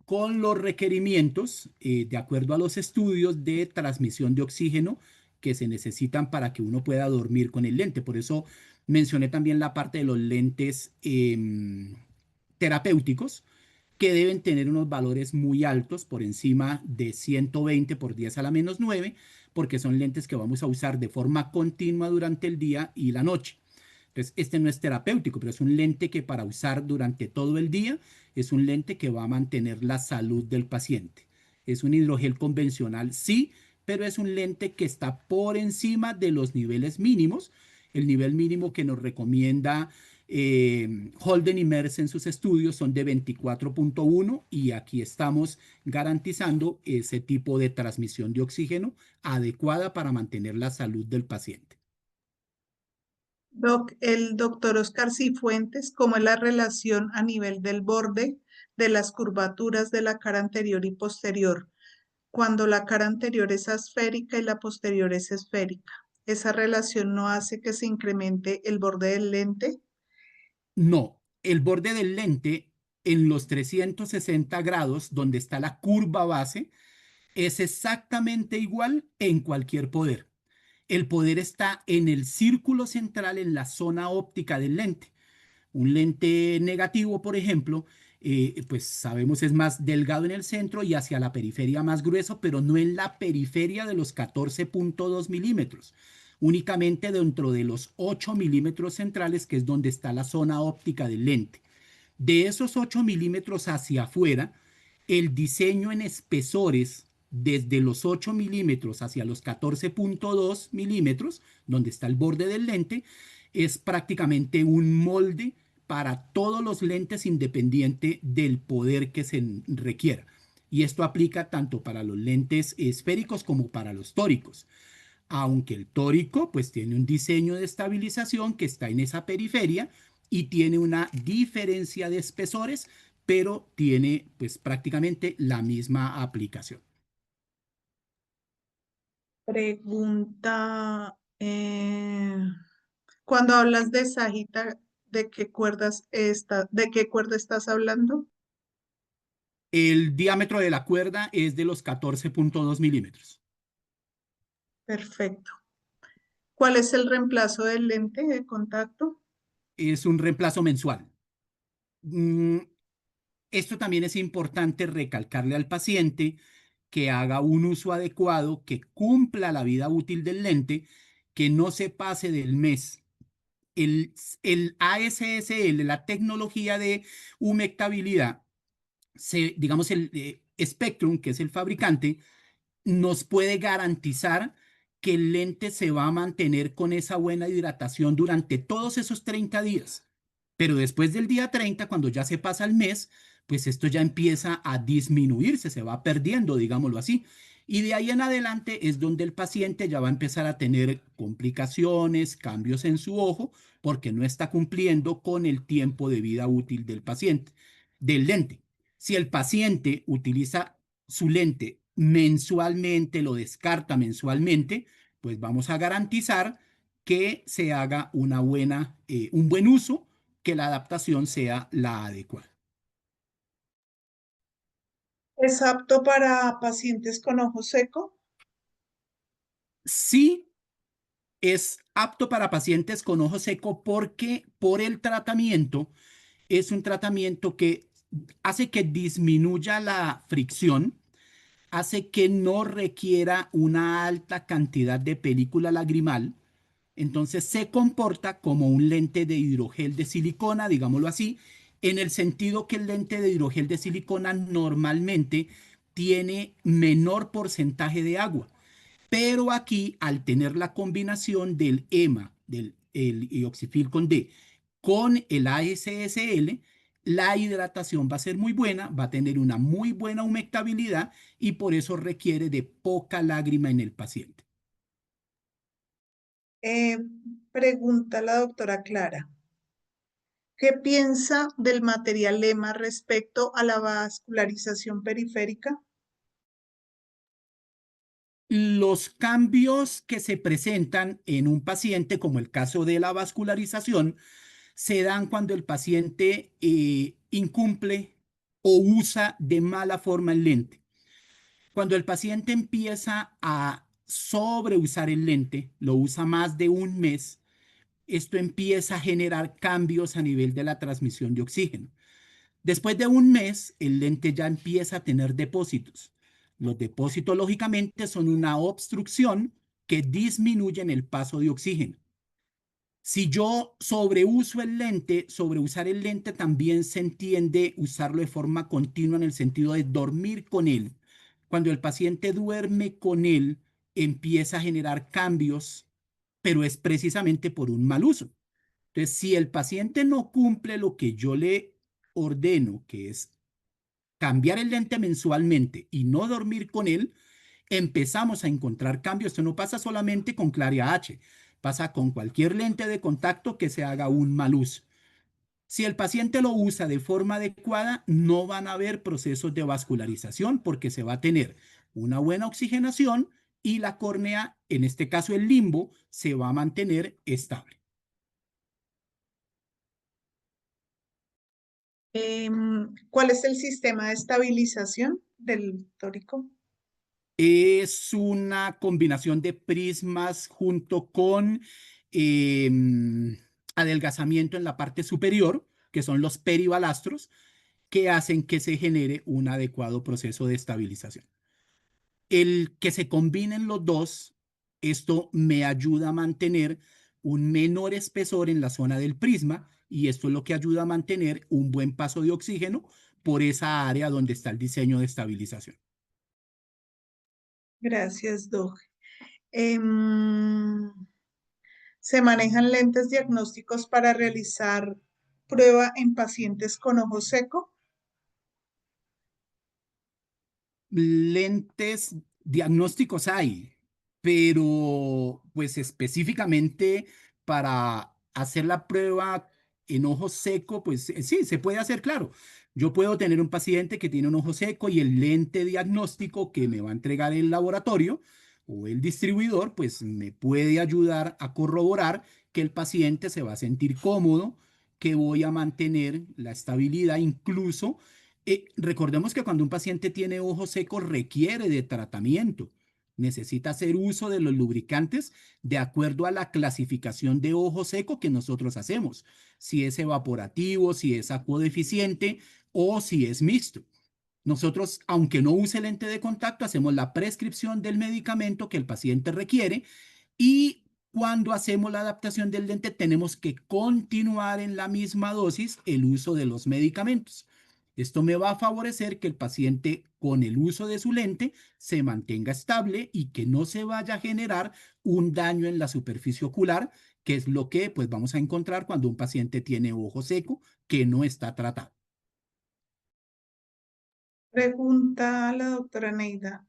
con los requerimientos, de acuerdo a los estudios de transmisión de oxígeno que se necesitan para que uno pueda dormir con el lente. Por eso mencioné también la parte de los lentes terapéuticos que deben tener unos valores muy altos, por encima de 120 por 10 a la menos 9, porque son lentes que vamos a usar de forma continua durante el día y la noche. Entonces, este no es terapéutico, pero es un lente que para usar durante todo el día es un lente que va a mantener la salud del paciente. Es un hidrogel convencional, sí, pero es un lente que está por encima de los niveles mínimos. El nivel mínimo que nos recomienda Holden y Merce en sus estudios son de 24.1 y aquí estamos garantizando ese tipo de transmisión de oxígeno adecuada para mantener la salud del paciente. el doctor Oscar Cifuentes, ¿cómo es la relación a nivel del borde de las curvaturas de la cara anterior y posterior, cuando la cara anterior es esférica y la posterior es esférica? ¿Esa relación no hace que se incremente el borde del lente? No, el borde del lente en los 360 grados, donde está la curva base, es exactamente igual en cualquier poder. El poder está en el círculo central, en la zona óptica del lente. Un lente negativo, por ejemplo, pues sabemos es más delgado en el centro y hacia la periferia más grueso, pero no en la periferia de los 14.2 milímetros, únicamente dentro de los 8 milímetros centrales, que es donde está la zona óptica del lente. De esos 8 milímetros hacia afuera, el diseño en espesores desde los 8 milímetros hacia los 14.2 milímetros, donde está el borde del lente, es prácticamente un molde para todos los lentes independiente del poder que se requiera. Y esto aplica tanto para los lentes esféricos como para los tóricos. Aunque el tórico pues tiene un diseño de estabilización que está en esa periferia y tiene una diferencia de espesores, pero tiene pues prácticamente la misma aplicación. Pregunta, cuando hablas de sagita, de qué cuerda estás hablando? El diámetro de la cuerda es de los 14.2 milímetros. Perfecto. ¿Cuál es el reemplazo del lente de contacto? Es un reemplazo mensual. Mm, Esto también es importante recalcarle al paciente que haga un uso adecuado, que cumpla la vida útil del lente, que no se pase del mes. El, el ASSL, la tecnología de humectabilidad, digamos el Spectrum, que es el fabricante, nos puede garantizar que el lente se va a mantener con esa buena hidratación durante todos esos 30 días. Pero después del día 30, cuando ya se pasa el mes, pues esto ya empieza a disminuirse, se va perdiendo, digámoslo así. Y de ahí en adelante es donde el paciente ya va a empezar a tener complicaciones, cambios en su ojo, porque no está cumpliendo con el tiempo de vida útil del paciente, del lente. Si el paciente utiliza su lente mensualmente, lo descarta mensualmente, pues vamos a garantizar que se haga un buen uso, que la adaptación sea la adecuada. ¿Es apto para pacientes con ojo seco? Sí, es apto para pacientes con ojo seco porque por el tratamiento es un tratamiento que hace que disminuya la fricción, hace que no requiera una alta cantidad de película lagrimal. Entonces se comporta como un lente de hidrogel de silicona, digámoslo así, en el sentido que el lente de hidrogel de silicona normalmente tiene menor porcentaje de agua. Pero aquí, al tener la combinación del EMA, del el ioxifil con D, con el ASSL, la hidratación va a ser muy buena, va a tener una muy buena humectabilidad y por eso requiere de poca lágrima en el paciente. Eh, Pregunta la doctora Clara. ¿Qué piensa del material lema respecto a la vascularización periférica? Los cambios que se presentan en un paciente, como el caso de la vascularización, se dan cuando el paciente incumple o usa de mala forma el lente. Cuando el paciente empieza a sobreusar el lente, lo usa más de un mes, esto empieza a generar cambios a nivel de la transmisión de oxígeno. Después de un mes, el lente ya empieza a tener depósitos. Los depósitos, lógicamente, son una obstrucción que disminuyen el paso de oxígeno. Si yo sobreusar el lente también se entiende usarlo de forma continua en el sentido de dormir con él. Cuando el paciente duerme con él, empieza a generar cambios, pero es precisamente por un mal uso. Entonces, si el paciente no cumple lo que yo le ordeno, que es cambiar el lente mensualmente y no dormir con él, empezamos a encontrar cambios. Esto no pasa solamente con Claria H, pasa con cualquier lente de contacto que se haga un mal uso. Si el paciente lo usa de forma adecuada, no van a haber procesos de vascularización porque se va a tener una buena oxigenación y la córnea, en este caso el limbo, se va a mantener estable. ¿Cuál es el sistema de estabilización del tórico? Es una combinación de prismas junto con eh, adelgazamiento en la parte superior, que son los peribalastros, que hacen que se genere un adecuado proceso de estabilización. El que se combinen los dos, esto me ayuda a mantener un menor espesor en la zona del prisma y esto es lo que ayuda a mantener un buen paso de oxígeno por esa área donde está el diseño de estabilización. Gracias, Doc. Em, ¿Se manejan lentes diagnósticos para realizar prueba en pacientes con ojo seco? Lentes diagnósticos hay, pero pues específicamente para hacer la prueba en ojo seco, pues sí, se puede hacer, claro. Yo puedo tener un paciente que tiene un ojo seco y el lente diagnóstico que me va a entregar el laboratorio o el distribuidor, pues me puede ayudar a corroborar que el paciente se va a sentir cómodo, que voy a mantener la estabilidad incluso recordemos que cuando un paciente tiene ojo seco requiere de tratamiento. Necesita hacer uso de los lubricantes de acuerdo a la clasificación de ojo seco que nosotros hacemos. Si es evaporativo, si es acuodeficiente o si es mixto. Nosotros, aunque no use lente de contacto, hacemos la prescripción del medicamento que el paciente requiere y cuando hacemos la adaptación del lente tenemos que continuar en la misma dosis el uso de los medicamentos. Esto me va a favorecer que el paciente con el uso de su lente se mantenga estable y que no se vaya a generar un daño en la superficie ocular, que es lo que pues vamos a encontrar cuando un paciente tiene ojo seco que no está tratado. Pregunta a la doctora Neida.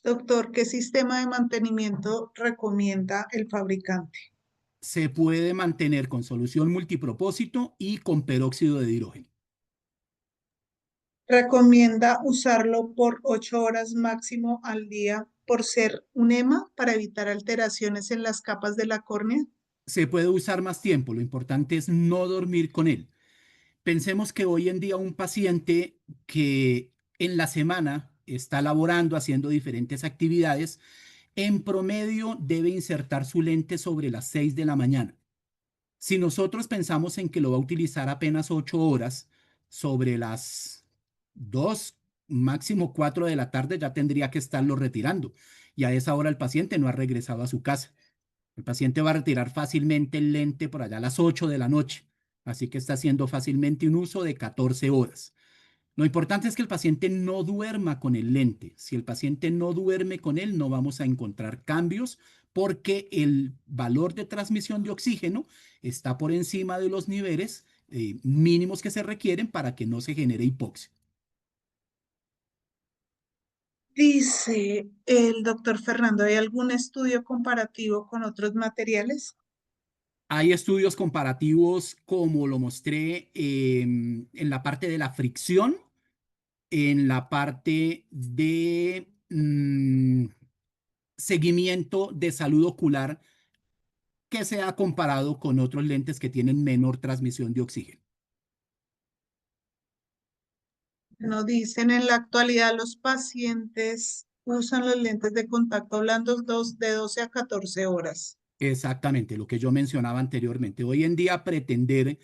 Doctor, ¿qué sistema de mantenimiento recomienda el fabricante? Se puede mantener con solución multipropósito y con peróxido de hidrógeno. Recomienda usarlo por 8 horas máximo al día por ser un EMA para evitar alteraciones en las capas de la córnea. Se puede usar más tiempo, lo importante es no dormir con él. Pensemos que hoy en día un paciente que en la semana está laborando, haciendo diferentes actividades, en promedio debe insertar su lente sobre las 6 de la mañana. Si nosotros pensamos en que lo va a utilizar apenas 8 horas, sobre las 2, máximo 4 de la tarde ya tendría que estarlo retirando. Y a esa hora el paciente no ha regresado a su casa. El paciente va a retirar fácilmente el lente por allá a las 8 de la noche. Así que está haciendo fácilmente un uso de 14 horas. Lo importante es que el paciente no duerma con el lente. Si el paciente no duerme con él, no vamos a encontrar cambios porque el valor de transmisión de oxígeno está por encima de los niveles mínimos que se requieren para que no se genere hipoxia. Dice el doctor Fernando, ¿hay algún estudio comparativo con otros materiales? Hay estudios comparativos, como lo mostré, en la parte de la fricción, en la parte de seguimiento de salud ocular, que se ha comparado con otros lentes que tienen menor transmisión de oxígeno. Nos dicen en la actualidad los pacientes usan los lentes de contacto blandos de 12 a 14 horas. Exactamente, lo que yo mencionaba anteriormente. Hoy en día pretender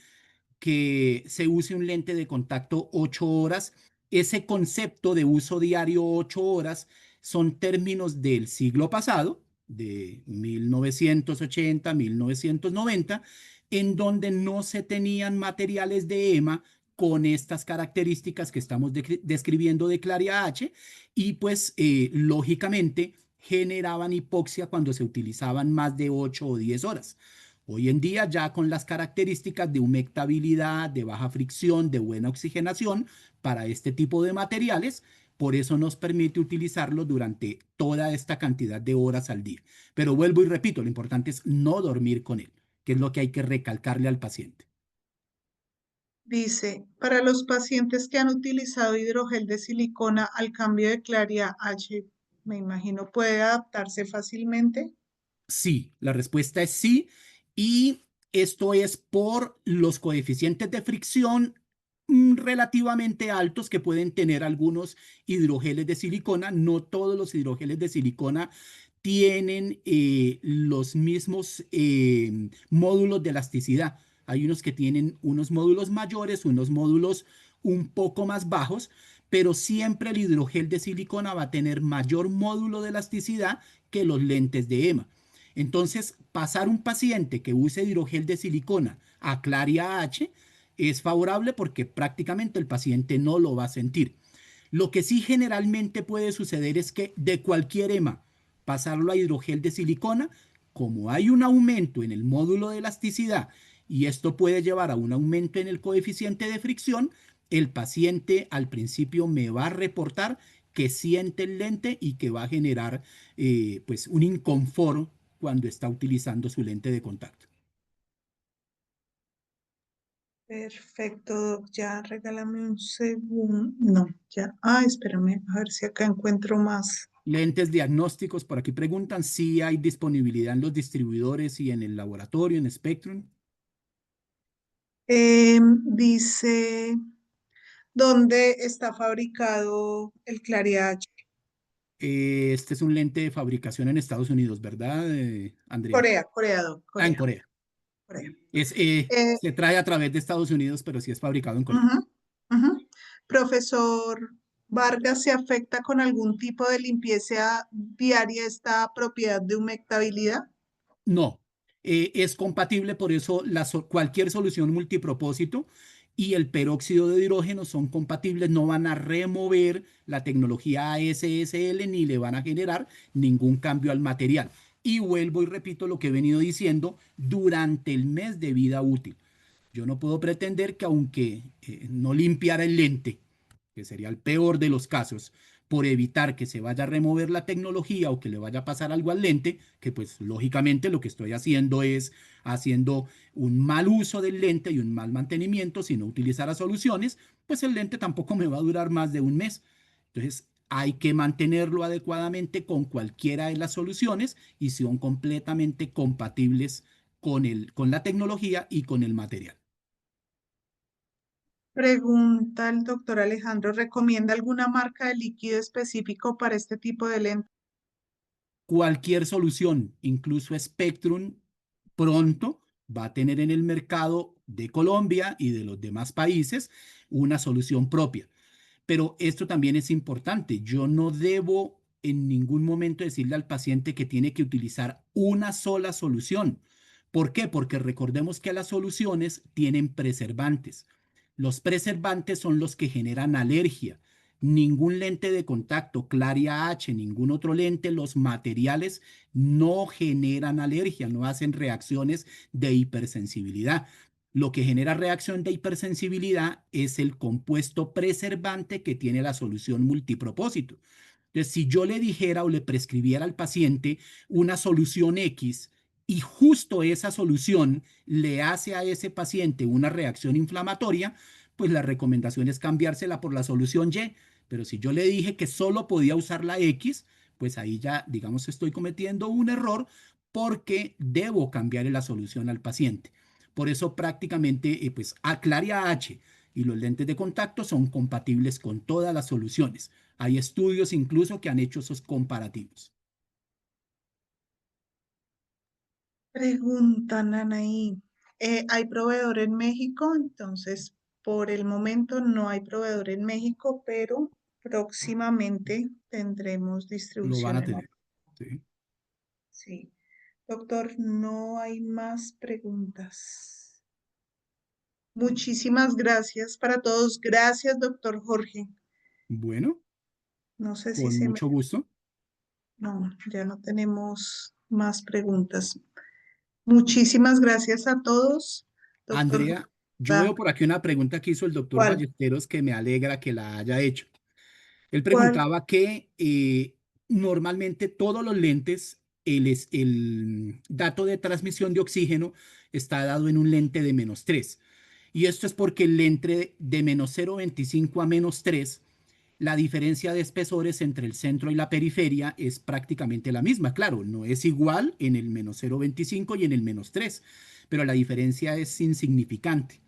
que se use un lente de contacto 8 horas. Ese concepto de uso diario 8 horas son términos del siglo pasado, de 1980, 1990, en donde no se tenían materiales de EMA con estas características que estamos describiendo de Claria H, y pues lógicamente generaban hipoxia cuando se utilizaban más de 8 o 10 horas. Hoy en día, ya con las características de humectabilidad, de baja fricción, de buena oxigenación para este tipo de materiales, por eso nos permite utilizarlo durante toda esta cantidad de horas al día. Pero vuelvo y repito, lo importante es no dormir con él, que es lo que hay que recalcarle al paciente. Dice, para los pacientes que han utilizado hidrogel de silicona al cambio de Claria H, me imagino puede adaptarse fácilmente. Sí, la respuesta es sí. Y esto es por los coeficientes de fricción relativamente altos que pueden tener algunos hidrogeles de silicona. No todos los hidrogeles de silicona tienen los mismos módulos de elasticidad. Hay unos que tienen unos módulos mayores, unos módulos un poco más bajos, pero siempre el hidrogel de silicona va a tener mayor módulo de elasticidad que los lentes de EMA. Entonces, pasar un paciente que use hidrogel de silicona a Claria H es favorable porque prácticamente el paciente no lo va a sentir. Lo que sí generalmente puede suceder es que de cualquier EMA pasarlo a hidrogel de silicona, como hay un aumento en el módulo de elasticidad y esto puede llevar a un aumento en el coeficiente de fricción, el paciente al principio me va a reportar que siente el lente y que va a generar pues un inconfort cuando está utilizando su lente de contacto. Perfecto, doc. Ya regálame un segundo. No, ya. Espérame, a ver si acá encuentro más. Lentes diagnósticos, por aquí preguntan si hay disponibilidad en los distribuidores y en el laboratorio, en Spectrum. Dice, ¿dónde está fabricado el Claria H? Este es un lente de fabricación en Estados Unidos, ¿verdad, Andrea? Corea, Corea, doc, Ah, en Corea, Corea. Corea. Eh, Se trae a través de Estados Unidos, pero sí es fabricado en Corea. ujú, ujú. Profesor Vargas, ¿se afecta con algún tipo de limpieza diaria esta propiedad de humectabilidad? No, es compatible, por eso cualquier solución multipropósito y el peróxido de hidrógeno son compatibles, no van a remover la tecnología ASSL ni le van a generar ningún cambio al material. Y vuelvo y repito lo que he venido diciendo durante el mes de vida útil. Yo no puedo pretender que aunque no limpiara el lente, que sería el peor de los casos, por evitar que se vaya a remover la tecnología o que le vaya a pasar algo al lente, que pues lógicamente lo que estoy haciendo es haciendo un mal uso del lente y un mal mantenimiento, si no utilizara soluciones, pues el lente tampoco me va a durar más de un mes. Entonces hay que mantenerlo adecuadamente con cualquiera de las soluciones y son completamente compatibles con la tecnología y con el material. Pregunta el doctor Alejandro, ¿recomienda alguna marca de líquido específico para este tipo de lente? Cualquier solución, incluso Spectrum, pronto va a tener en el mercado de Colombia y de los demás países una solución propia. Pero esto también es importante. Yo no debo en ningún momento decirle al paciente que tiene que utilizar una sola solución. ¿Por qué? Porque recordemos que las soluciones tienen preservantes. Los preservantes son los que generan alergia. Ningún lente de contacto, Claria H, ningún otro lente, los materiales no generan alergia, no hacen reacciones de hipersensibilidad. Lo que genera reacción de hipersensibilidad es el compuesto preservante que tiene la solución multipropósito. Entonces, si yo le dijera o le prescribiera al paciente una solución X y justo esa solución le hace a ese paciente una reacción inflamatoria, pues la recomendación es cambiársela por la solución Y. Pero si yo le dije que solo podía usar la X, pues ahí ya, digamos, estoy cometiendo un error porque debo cambiarle la solución al paciente. Por eso prácticamente, pues, Aclaria H y los lentes de contacto son compatibles con todas las soluciones. Hay estudios incluso que han hecho esos comparativos. Preguntan, Anaí. ¿Hay proveedor en México? Entonces, por el momento no hay proveedor en México, pero próximamente tendremos Lo van distribución a en tener. México. ¿Sí? Sí. Doctor, no hay más preguntas. Muchísimas gracias para todos. Gracias, doctor Jorge. Bueno, No sé si con se me... mucho gusto. No, ya no tenemos más preguntas. Muchísimas gracias a todos, doctor Andrea, yo Jorge. veo por aquí una pregunta que hizo el doctor ¿Cuál? Ballesteros que me alegra que la haya hecho. Él ¿Cuál? preguntaba que normalmente todos los lentes, el dato de transmisión de oxígeno está dado en un lente de -3. Y esto es porque el lente de -0,25 a -3, la diferencia de espesores entre el centro y la periferia es prácticamente la misma. Claro, no es igual en el -0,25 y en el -3, pero la diferencia es insignificante.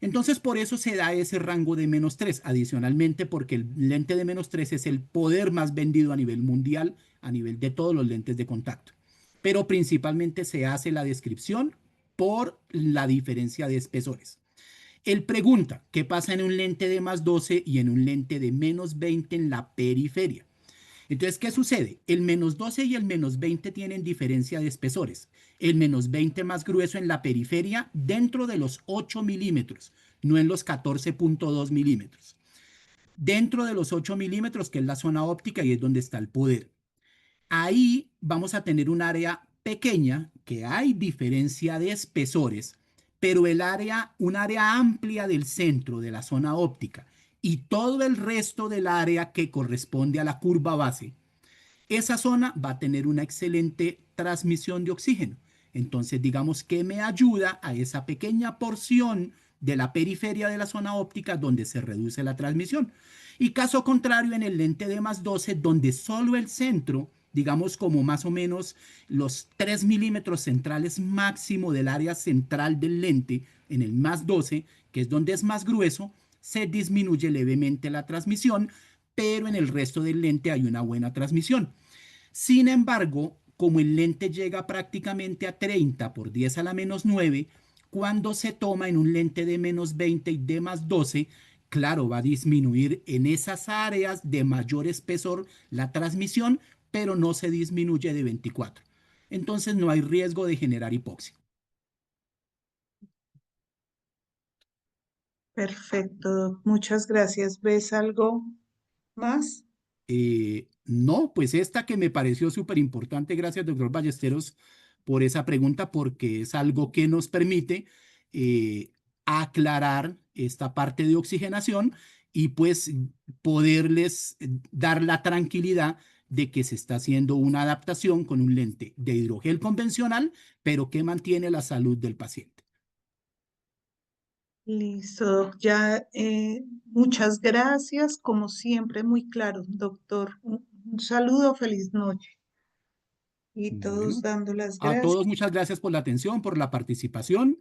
Entonces, por eso se da ese rango de -3. Adicionalmente, porque el lente de -3 es el poder más vendido a nivel mundial, a nivel de todos los lentes de contacto. Pero principalmente se hace la descripción por la diferencia de espesores. Él pregunta, ¿qué pasa en un lente de +12 y en un lente de -20 en la periferia? Entonces, ¿qué sucede? El -12 y el -20 tienen diferencia de espesores. El -20 más grueso en la periferia dentro de los 8 milímetros, no en los 14,2 milímetros. Dentro de los 8 milímetros, que es la zona óptica y es donde está el poder. Ahí vamos a tener un área pequeña, que hay diferencia de espesores, pero un área amplia del centro de la zona óptica y todo el resto del área que corresponde a la curva base, esa zona va a tener una excelente transmisión de oxígeno. Entonces, digamos que me ayuda a esa pequeña porción de la periferia de la zona óptica donde se reduce la transmisión. Y caso contrario, en el lente de +12, donde solo el centro, digamos como más o menos los 3 milímetros centrales máximo del área central del lente, en el +12, que es donde es más grueso, se disminuye levemente la transmisión, pero en el resto del lente hay una buena transmisión. Sin embargo, como el lente llega prácticamente a 30 por 10 a la -9, cuando se toma en un lente de -20 y de +12, claro, va a disminuir en esas áreas de mayor espesor la transmisión, pero no se disminuye de 24. Entonces no hay riesgo de generar hipoxia. Perfecto, muchas gracias. ¿Ves algo más? No, pues esta que me pareció súper importante, gracias, doctor Ballesteros, por esa pregunta, porque es algo que nos permite eh, aclarar esta parte de oxigenación y pues poderles dar la tranquilidad de que se está haciendo una adaptación con un lente de hidrogel convencional, pero que mantiene la salud del paciente. Listo, ya, muchas gracias. Como siempre, muy claro, doctor. Un saludo, feliz noche. Y todos Bueno, dando las a gracias. todos muchas gracias por la atención, por la participación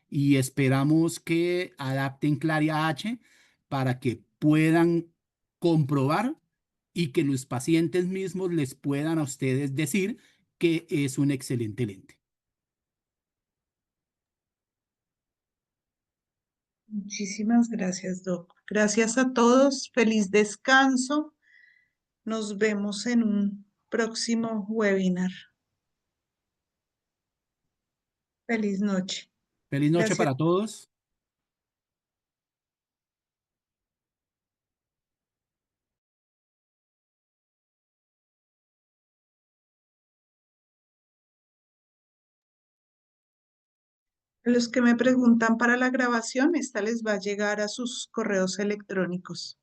y esperamos que adapten Claria H para que puedan comprobar y que los pacientes mismos les puedan a ustedes decir que es un excelente lente. Muchísimas gracias, doc. Gracias a todos. Feliz descanso. Nos vemos en un próximo webinar. Feliz noche. Feliz noche Gracias. para todos. Los que me preguntan para la grabación, esta les va a llegar a sus correos electrónicos.